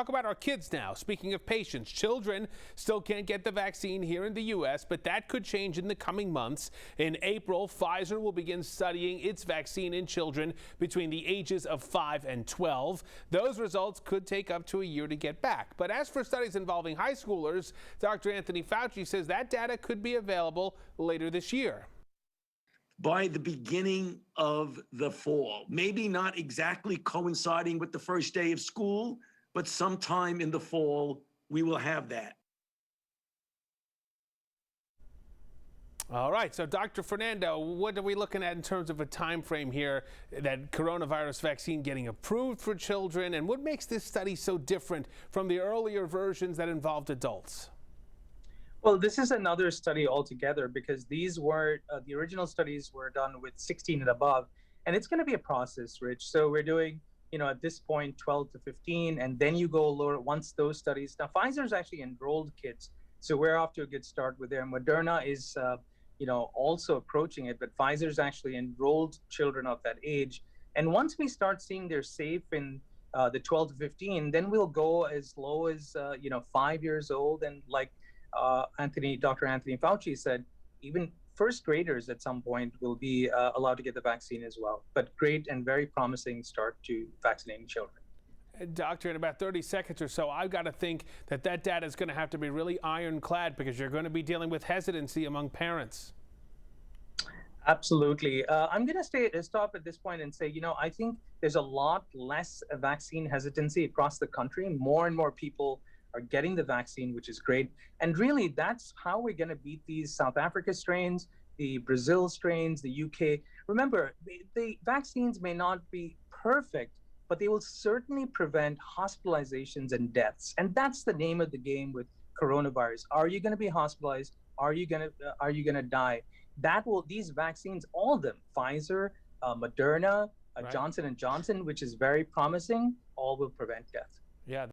talk about our kids now. Speaking of patients, children still can't get the vaccine here in the U.S., but that could change in the coming months. In April, Pfizer will begin studying its vaccine in children between the ages of 5 and 12. Those results could take up to a year to get back. But as for studies involving high schoolers, Dr. Anthony Fauci says that data could be available later this year. By the beginning of the fall, maybe not exactly coinciding with the first day of school, but sometime in the fall, we will have that. All right, so Dr. Fernando, what are we looking at in terms of a time frame here, that coronavirus vaccine getting approved for children, and what makes this study so different from the earlier versions that involved adults? Well, this is another study altogether because these were the original studies were done with 16 and above, and it's going to be a process, Rich. So we're doing, at this point, 12 to 15, and then you go lower once those studies. Now, Pfizer's actually enrolled kids, so we're off to a good start with there. Moderna is, also approaching it, but Pfizer's actually enrolled children of that age. And once we start seeing they're safe in the 12 to 15, then we'll go as low as 5 years old, and like Dr. Anthony Fauci said, even first graders at some point will be allowed to get the vaccine as well. But great and very promising start to vaccinating children. Doctor, in about 30 seconds or so, I've got to think that data is going to have to be really ironclad because you're going to be dealing with hesitancy among parents. Absolutely. I'm going to stop at this point and say, I think there's a lot less vaccine hesitancy across the country. More and more people are getting the vaccine, which is great. And really, that's how we're going to beat these South Africa strains, the Brazil strains, the UK. Remember, the vaccines may not be perfect, but they will certainly prevent hospitalizations and deaths. And that's the name of the game with coronavirus. Are you going to be hospitalized? Are you going to die? These vaccines, all of them, Pfizer, Moderna, Right. Johnson & Johnson, which is very promising, all will prevent death. Yeah.